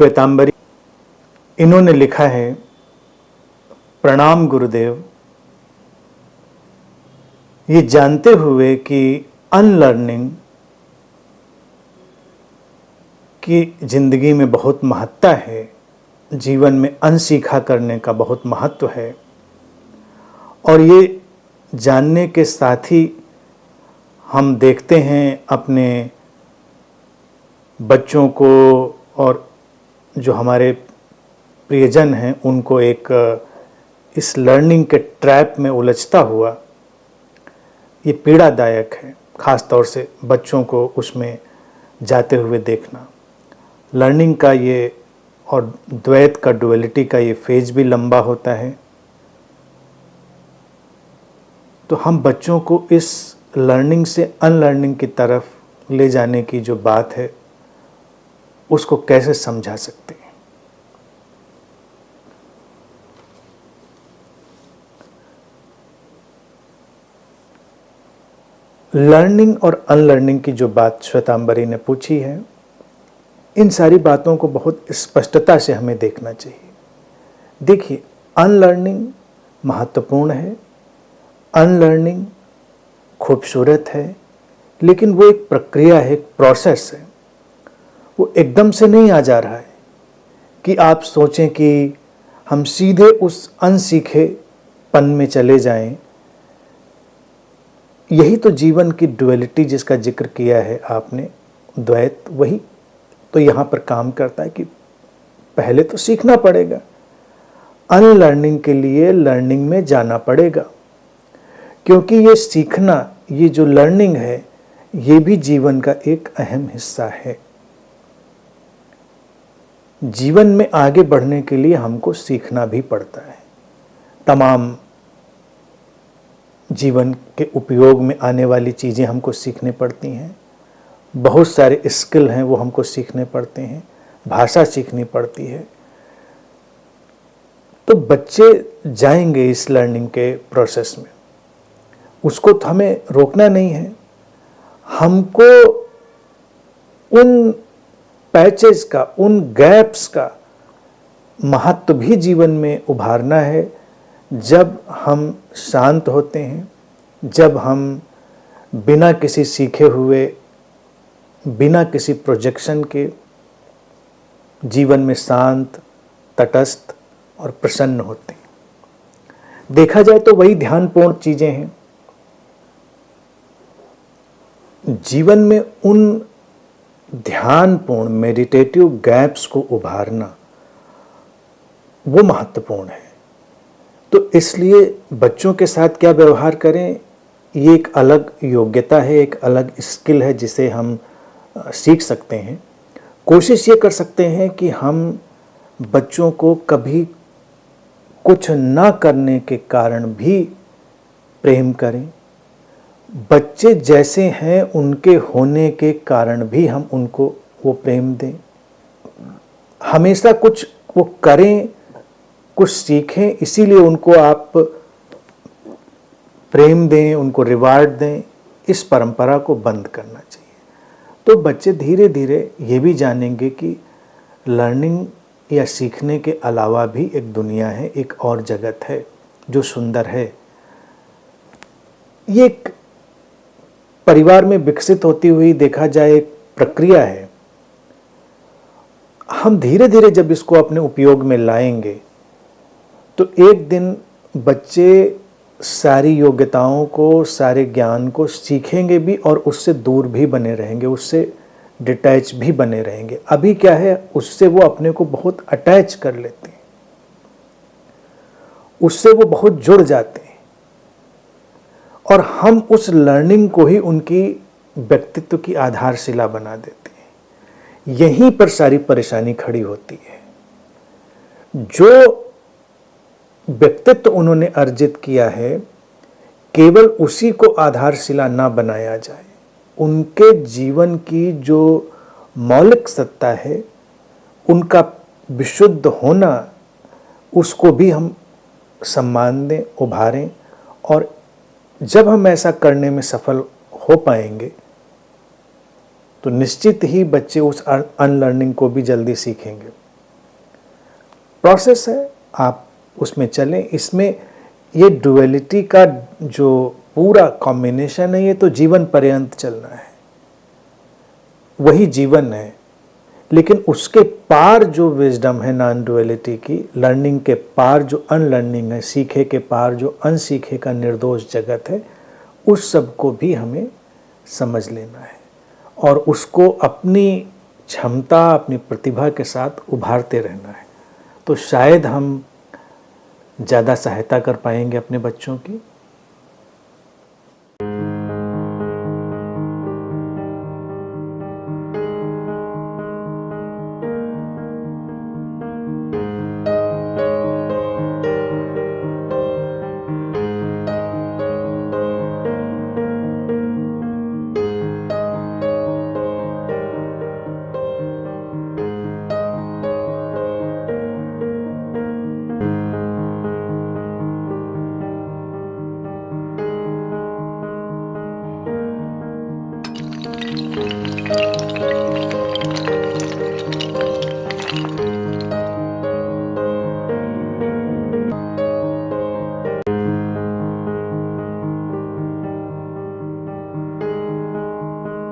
श्वेतांबरी, इन्होंने लिखा है, प्रणाम गुरुदेव। ये जानते हुए कि अनलर्निंग की जिंदगी में बहुत महत्ता है, जीवन में अनसीखा करने का बहुत महत्व है, और ये जानने के साथ ही हम देखते हैं अपने बच्चों को और जो हमारे प्रियजन हैं उनको एक इस लर्निंग के ट्रैप में उलझता हुआ, ये पीड़ादायक है। ख़ास तौर से बच्चों को उसमें जाते हुए देखना। लर्निंग का ये और द्वैत का, डुअलिटी का ये फेज भी लंबा होता है। तो हम बच्चों को इस लर्निंग से अनलर्निंग की तरफ ले जाने की जो बात है उसको कैसे समझा सकते हैं। लर्निंग और अनलर्निंग की जो बात श्वेतांबरी ने पूछी है, इन सारी बातों को बहुत स्पष्टता से हमें देखना चाहिए। देखिए, अनलर्निंग महत्वपूर्ण है, अनलर्निंग खूबसूरत है, लेकिन वो एक प्रक्रिया है, एक प्रोसेस है। वो एकदम से नहीं आ जा रहा है कि आप सोचें कि हम सीधे उस अनसीखे पन में चले जाएं। यही तो जीवन की डुअलिटी जिसका जिक्र किया है आपने, द्वैत, वही तो यहाँ पर काम करता है कि पहले तो सीखना पड़ेगा, अनलर्निंग के लिए लर्निंग में जाना पड़ेगा, क्योंकि ये सीखना, ये जो लर्निंग है, ये भी जीवन का एक अहम हिस्सा है। जीवन में आगे बढ़ने के लिए हमको सीखना भी पड़ता है। तमाम जीवन के उपयोग में आने वाली चीज़ें हमको सीखनी पड़ती हैं। बहुत सारे स्किल हैं वो हमको सीखने पड़ते हैं, भाषा सीखनी पड़ती है। तो बच्चे जाएंगे इस लर्निंग के प्रोसेस में, उसको तो हमें रोकना नहीं है। हमको उन पैचेस का, उन गैप्स का महत्व भी जीवन में उभारना है। जब हम शांत होते हैं, जब हम बिना किसी सीखे हुए, बिना किसी प्रोजेक्शन के जीवन में शांत, तटस्थ और प्रसन्न होते हैं। देखा जाए तो वही ध्यानपूर्ण चीज़ें हैं। जीवन में उन ध्यानपूर्ण मेडिटेटिव गैप्स को उभारना वो महत्वपूर्ण है। तो इसलिए बच्चों के साथ क्या व्यवहार करें, ये एक अलग योग्यता है, एक अलग स्किल है जिसे हम सीख सकते हैं। कोशिश ये कर सकते हैं कि हम बच्चों को कभी कुछ ना करने के कारण भी प्रेम करें। बच्चे जैसे हैं उनके होने के कारण भी हम उनको वो प्रेम दें। हमेशा कुछ वो करें, कुछ सीखें, इसीलिए उनको आप प्रेम दें, उनको रिवार्ड दें। इस परंपरा को बंद करना चाहिए। तो बच्चे धीरे धीरे ये भी जानेंगे कि लर्निंग या सीखने के अलावा भी एक दुनिया है, एक और जगत है जो सुंदर है। ये एक परिवार में विकसित होती हुई, देखा जाए, एक प्रक्रिया है। हम धीरे धीरे जब इसको अपने उपयोग में लाएंगे तो एक दिन बच्चे सारी योग्यताओं को, सारे ज्ञान को सीखेंगे भी और उससे दूर भी बने रहेंगे, उससे डिटैच भी बने रहेंगे। अभी क्या है, उससे वो अपने को बहुत अटैच कर लेते हैं, उससे वो बहुत जुड़ जाते हैं, और हम उस लर्निंग को ही उनकी व्यक्तित्व की आधारशिला बना देते हैं। यहीं पर सारी परेशानी खड़ी होती है। जो व्यक्तित्व उन्होंने अर्जित किया है, केवल उसी को आधारशिला ना बनाया जाए। उनके जीवन की जो मौलिक सत्ता है, उनका विशुद्ध होना, उसको भी हम सम्मान दें, उभारें। और जब हम ऐसा करने में सफल हो पाएंगे तो निश्चित ही बच्चे उस अनलर्निंग को भी जल्दी सीखेंगे। प्रोसेस है, आप उसमें चलें। इसमें ये डुअलिटी का जो पूरा कॉम्बिनेशन है, ये तो जीवन पर्यंत चलना है, वही जीवन है। लेकिन उसके पार जो विजडम है नॉन डुअलिटी की, लर्निंग के पार जो अनलर्निंग है, सीखे के पार जो अनसीखे का निर्दोष जगत है, उस सब को भी हमें समझ लेना है और उसको अपनी क्षमता, अपनी प्रतिभा के साथ उभारते रहना है। तो शायद हम ज़्यादा सहायता कर पाएंगे अपने बच्चों की।